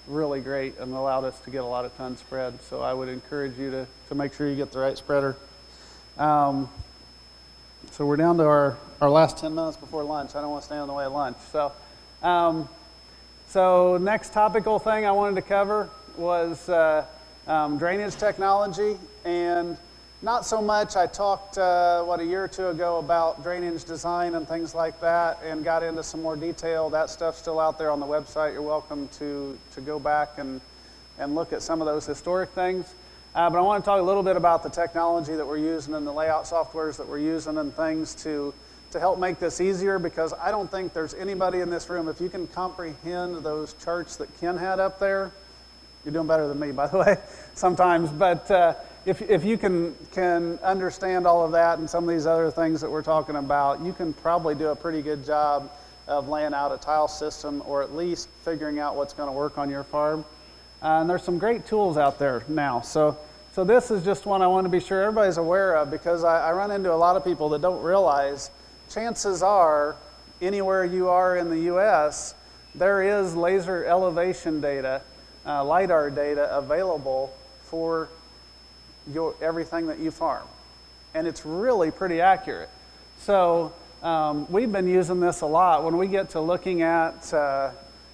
really great and allowed us to get a lot of tons spread. So I would encourage you to make sure you get the right spreader. So we're down to our last 10 minutes before lunch. I don't want to stand in the way of lunch. So next topical thing I wanted to cover was drainage technology. And Not so much. I talked, a year or two ago about drainage design and things like that and got into some more detail. That stuff's still out there on the website. You're welcome to go back and look at some of those historic things. But I want to talk a little bit about the technology that we're using and the layout softwares that we're using and things to help make this easier, because I don't think there's anybody in this room, if you can comprehend those charts that Ken had up there, you're doing better than me, by the way, sometimes, but if you can understand all of that and some of these other things that we're talking about, you can probably do a pretty good job of laying out a tile system, or at least figuring out what's going to work on your farm. And there's some great tools out there now. So this is just one I want to be sure everybody's aware of, because I run into a lot of people that don't realize, chances are, anywhere you are in the US, there is laser elevation data, LiDAR data available for everything that you farm. And it's really pretty accurate. So we've been using this a lot when we get to looking at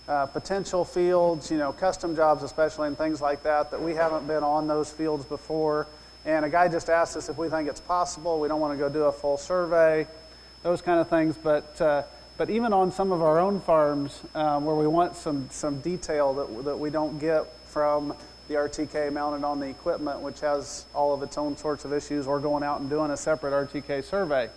potential fields, custom jobs especially, and things like that we haven't been on those fields before. And a guy just asked us if we think it's possible. We don't want to go do a full survey, those kind of things. But even on some of our own farms where we want some detail that we don't get from the RTK mounted on the equipment, which has all of its own sorts of issues, or going out and doing a separate RTK survey.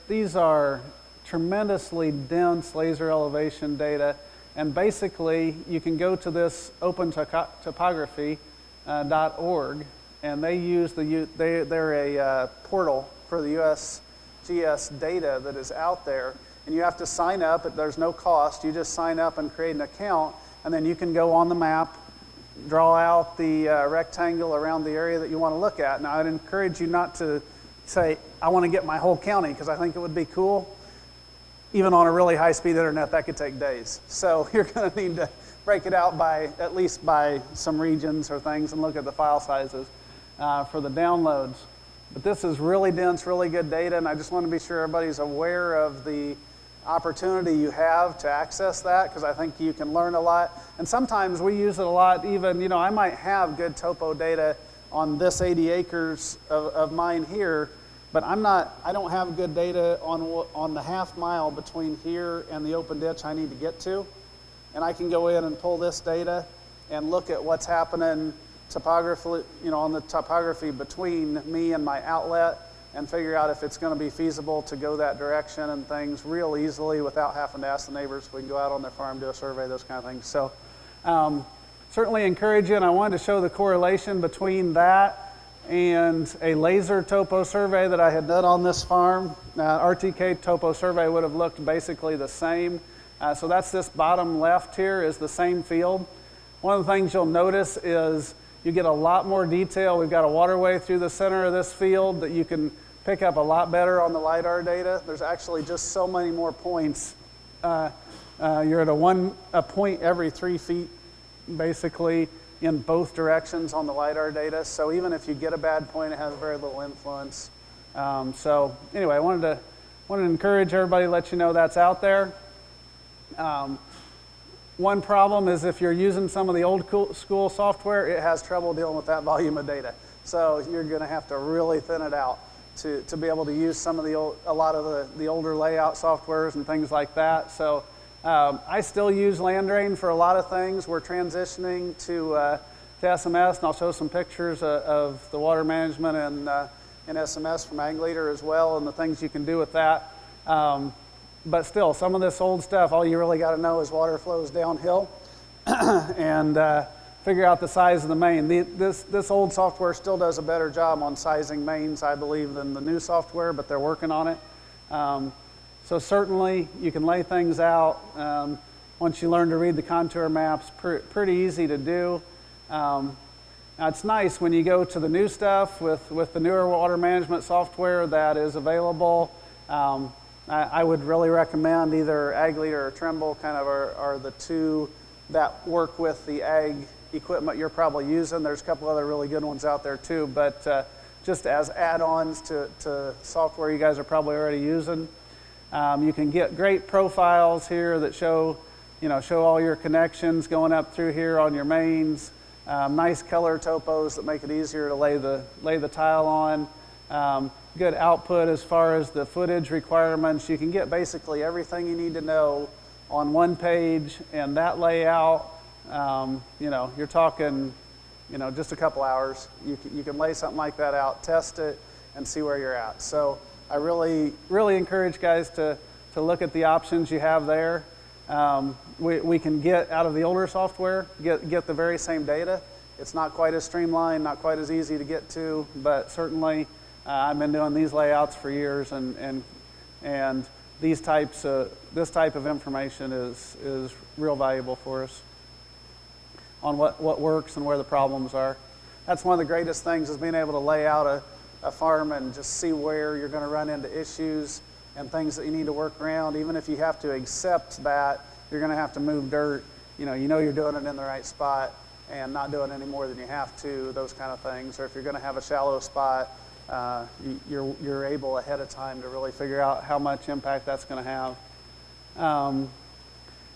These are tremendously dense laser elevation data, and basically you can go to this opentopography.org, and they're a portal for the USGS data that is out there, and you have to sign up. There's no cost. You just sign up and create an account, and then you can go on the map, draw out the rectangle around the area that you want to look at. Now, I'd encourage you not to say, I want to get my whole county, because I think it would be cool. Even on a really high-speed internet, that could take days. So you're going to need to break it out at least by some regions or things, and look at the file sizes for the downloads. But this is really dense, really good data, and I just want to be sure everybody's aware of the opportunity you have to access that, because I think you can learn a lot. And sometimes we use it a lot. Even, I might have good topo data on this 80 acres of mine here, but I don't have good data on the half mile between here and the open ditch I need to get to. And I can go in and pull this data and look at what's happening topography, on the topography between me and my outlet, and figure out if it's going to be feasible to go that direction and things real easily without having to ask the neighbors. We can go out on their farm, do a survey, those kind of things. So certainly encourage you, and I wanted to show the correlation between that and a laser topo survey that I had done on this farm. RTK topo survey would have looked basically the same. So that's this bottom left here is the same field. One of the things you'll notice is you get a lot more detail. We've got a waterway through the center of this field that you can pick up a lot better on the LiDAR data. There's actually just so many more points. You're at a point every 3 feet, basically, in both directions on the LiDAR data. So even if you get a bad point, it has very little influence. So anyway, I wanted to encourage everybody, let you know that's out there. One problem is if you're using some of the old school software, it has trouble dealing with that volume of data. So you're going to have to really thin it out to be able to use some of a lot of the older layout softwares and things like that. So I still use Landrain for a lot of things. We're transitioning to SMS, and I'll show some pictures of the water management in SMS from Ag Leader as well, and the things you can do with that. But still, some of this old stuff, all you really got to know is water flows downhill and figure out the size of the main. This old software still does a better job on sizing mains, I believe, than the new software, but they're working on it. So certainly, you can lay things out. Once you learn to read the contour maps, pretty easy to do. Now, it's nice when you go to the new stuff with the newer water management software that is available. I would really recommend either Ag Leader or Trimble kind of are the two that work with the ag equipment you're probably using. There's a couple other really good ones out there too, but just as add-ons to software you guys are probably already using. You can get great profiles here that show all your connections going up through here on your mains. nice color topos that make it easier to lay the tile on. Good output as far as the footage requirements. You can get basically everything you need to know on one page, and that layout, you're talking, just a couple hours. You can lay something like that out, test it, and see where you're at. So I really, really encourage guys to look at the options you have there. We can get out of the older software, get the very same data. It's not quite as streamlined, not quite as easy to get to, but certainly I've been doing these layouts for years, and this type of information is real valuable for us on what works and where the problems are. That's one of the greatest things, is being able to lay out a farm and just see where you're going to run into issues and things that you need to work around. Even if you have to accept that you're going to have to move dirt, you know you're doing it in the right spot and not doing any more than you have to, those kind of things. Or if you're going to have a shallow spot, you're able ahead of time to really figure out how much impact that's going to have.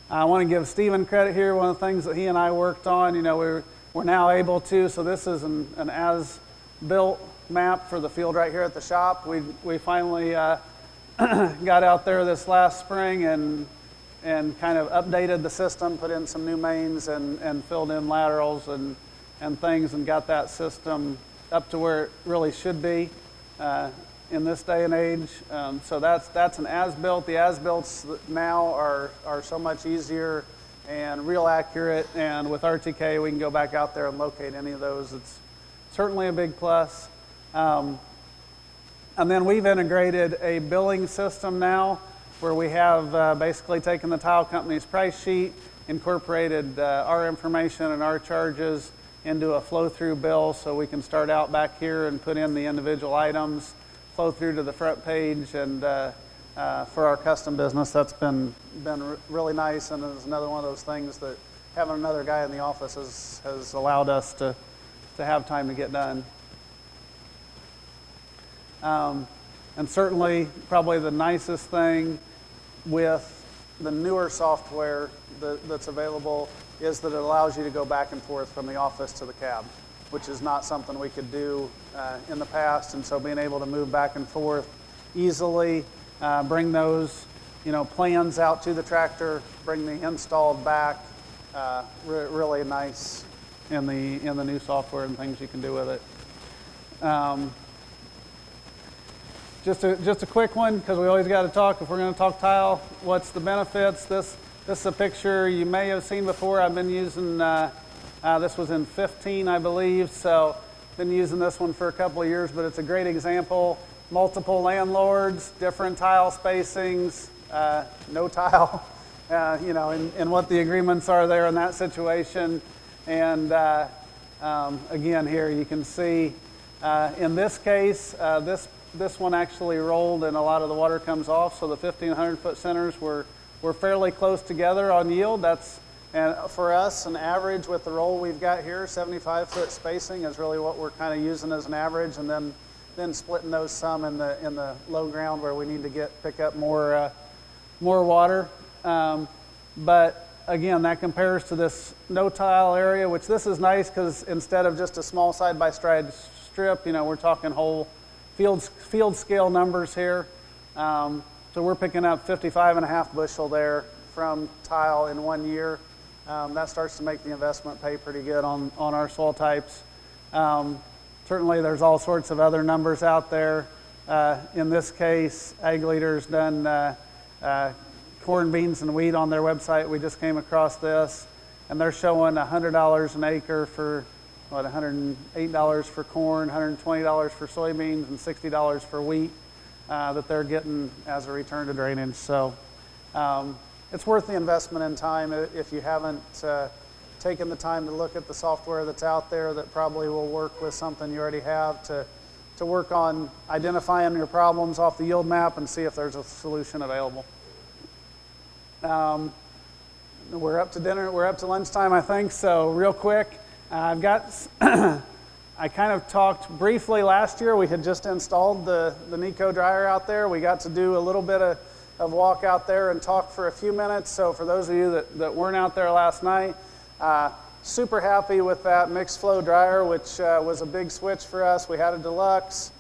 I want to give Stephen credit here. One of the things that he and I worked on, we're now able to, so this is an as-built map for the field right here at the shop. We finally got out there this last spring and kind of updated the system, put in some new mains and filled in laterals and things, and got that system up to where it really should be in this day and age. So that's an as-built. The as-builts now are so much easier and real accurate, and with RTK we can go back out there and locate any of those. It's certainly a big plus. And then we've integrated a billing system now where we have basically taken the tile company's price sheet, incorporated our information and our charges into a flow-through bill, so we can start out back here and put in the individual items, flow through to the front page, and for our custom business, that's been really nice, and it's another one of those things that having another guy in the office has allowed us to have time to get done. And certainly, probably the nicest thing with the newer software that's available is that it allows you to go back and forth from the office to the cab, which is not something we could do in the past. And so being able to move back and forth easily, bring those plans out to the tractor, bring the installed back, really nice in the new software and things you can do with it. Just a quick one, because we always got to talk. If we're going to talk tile, what's the benefits? This is a picture you may have seen before. I've been using, this was in 15, I believe, so been using this one for a couple of years, but it's a great example. Multiple landlords, different tile spacings, no tile, and what the agreements are there in that situation. And again, here you can see, in this case, this one actually rolled and a lot of the water comes off, so the 1,500-foot centers were fairly close together on yield. And for us, an average with the roll we've got here, 75-foot spacing is really what we're kind of using as an average, and then splitting those some in the low ground where we need to pick up more water. But again, that compares to this no tile area, which this is nice because instead of just a small side-by-side strip, we're talking whole field scale numbers here. So we're picking up 55.5 bushel there from tile in 1 year. That starts to make the investment pay pretty good on our soil types. Certainly there's all sorts of other numbers out there. In this case, Ag Leader's done corn, beans, and wheat on their website. We just came across this, and they're showing $100 an acre for $108 for corn, $120 for soybeans, and $60 for wheat that they're getting as a return to drainage. So it's worth the investment in time if you haven't taken the time to look at the software that's out there that probably will work with something you already have to work on identifying your problems off the yield map and see if there's a solution available. We're up to dinner, we're up to lunchtime, I think, so real quick. I've got, I kind of talked briefly last year. We had just installed the Nico dryer out there. We got to do a little bit of walk out there and talk for a few minutes. So for those of you that weren't out there last night, super happy with that mixed flow dryer, which was a big switch for us. We had a deluxe,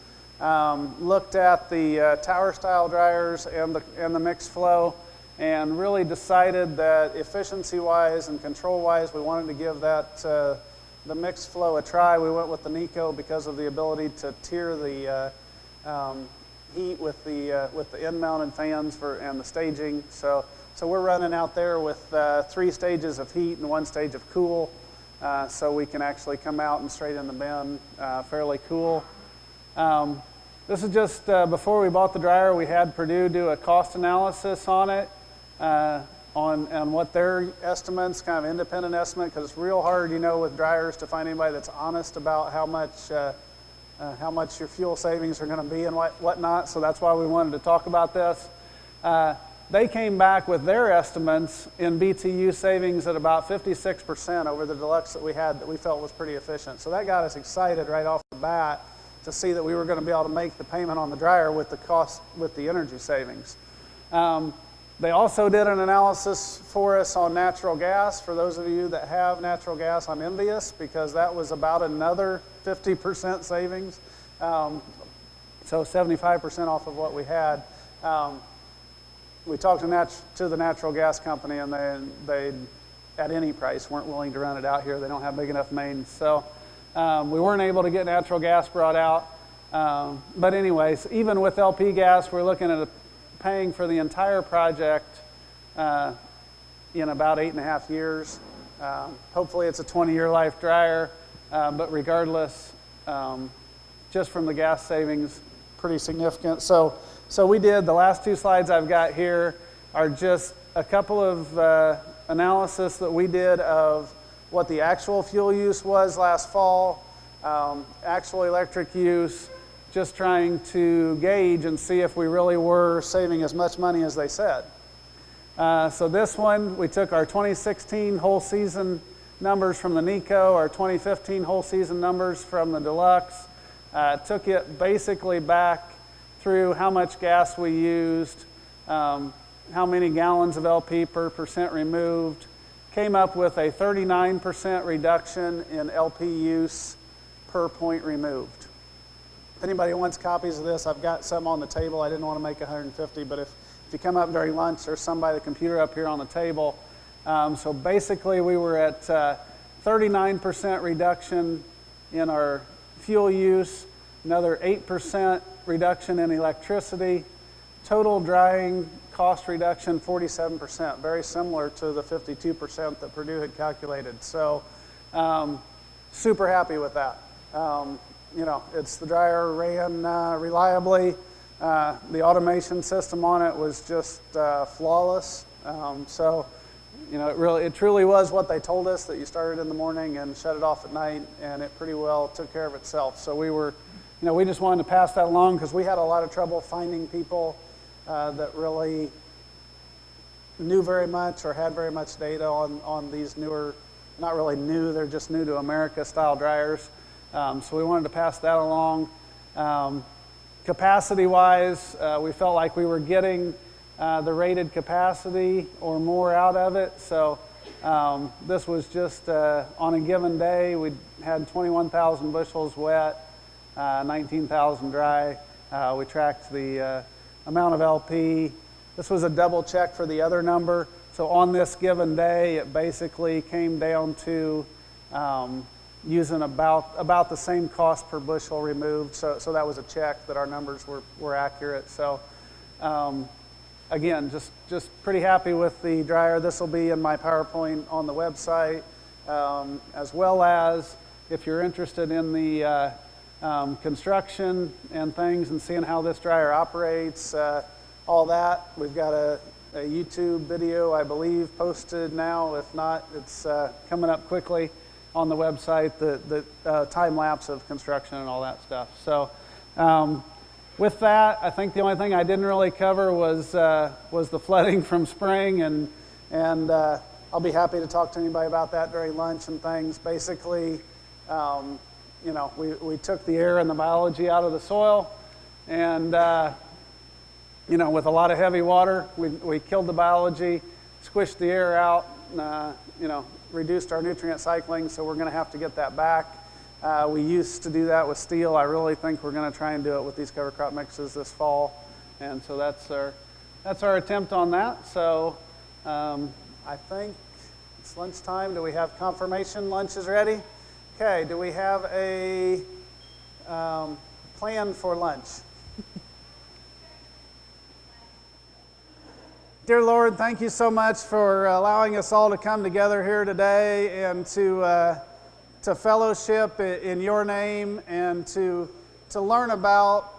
looked at the tower style dryers and the mixed flow, and really decided that efficiency-wise and control-wise, we wanted to give that the mixed flow a try. We went with the Nico because of the ability to tier the heat with the end-mounted fans and the staging. So we're running out there with 3 stages of heat and 1 stage of cool, so we can actually come out and straight in the bin fairly cool. This is just before we bought the dryer, we had Purdue do a cost analysis on it, on what their estimates, kind of independent estimate, because it's real hard, with dryers to find anybody that's honest about how much your fuel savings are going to be and whatnot. So that's why we wanted to talk about this. They came back with their estimates in BTU savings at about 56% over the deluxe that we had that we felt was pretty efficient. So that got us excited right off the bat to see that we were going to be able to make the payment on the dryer with the energy savings. They also did an analysis for us on natural gas. For those of you that have natural gas, I'm envious because that was about another 50% savings. So 75% off of what we had. We talked to the natural gas company, and they at any price weren't willing to run it out here. They don't have big enough mains. So we weren't able to get natural gas brought out. But anyways, even with LP gas, we're looking at paying for the entire project in about 8.5 years. Hopefully it's a 20-year life dryer, but regardless, just from the gas savings, pretty significant. So we did, the last 2 slides I've got here are just a couple of analysis that we did of what the actual fuel use was last fall, actual electric use, just trying to gauge and see if we really were saving as much money as they said. So this one, we took our 2016 whole season numbers from the Nico, our 2015 whole season numbers from the Deluxe, took it basically back through how much gas we used, how many gallons of LP per percent removed, came up with a 39% reduction in LP use per point removed. If anybody wants copies of this, I've got some on the table. I didn't want to make 150, but if you come up during lunch, there's some by the computer up here on the table. So basically, we were at 39% reduction in our fuel use, another 8% reduction in electricity, total drying cost reduction 47%, very similar to the 52% that Purdue had calculated. So super happy with that. It's the dryer ran reliably. The automation system on it was just flawless. It truly was what they told us, that you started in the morning and shut it off at night, and it pretty well took care of itself. So we just wanted to pass that along because we had a lot of trouble finding people that really knew very much or had very much data on these newer, not really new, they're just new to America style dryers. So we wanted to pass that along. Capacity-wise, we felt like we were getting the rated capacity or more out of it. So this was just on a given day, we had 21,000 bushels wet, 19,000 dry. We tracked the amount of LP. This was a double check for the other number. So on this given day, it basically came down to using about the same cost per bushel removed. So that was a check that our numbers were accurate. So again, just pretty happy with the dryer. This will be in my PowerPoint on the website, as well as if you're interested in the construction and things and seeing how this dryer operates, all that. We've got a YouTube video, I believe, posted now. If not, it's coming up quickly on the website, the time lapse of construction and all that stuff. So with that, I think the only thing I didn't really cover was the flooding from spring, and I'll be happy to talk to anybody about that during lunch and things. Basically, we took the air and the biology out of the soil, and with a lot of heavy water, we killed the biology, squished the air out, reduced our nutrient cycling, so we're going to have to get that back. We used to do that with steel. I really think we're going to try and do it with these cover crop mixes this fall, and so that's our attempt on that. So I think it's lunchtime. Do we have confirmation? Lunch is ready. Okay. Do we have a plan for lunch? Dear Lord, thank you so much for allowing us all to come together here today and to fellowship in your name and to learn about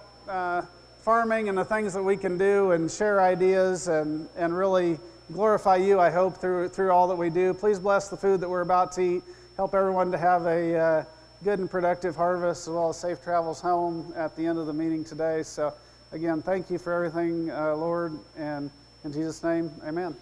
farming and the things that we can do and share ideas and really glorify you, I hope, through all that we do. Please bless the food that we're about to eat. Help everyone to have a good and productive harvest as well as safe travels home at the end of the meeting today. So again, thank you for everything, Lord, and in Jesus' name, amen.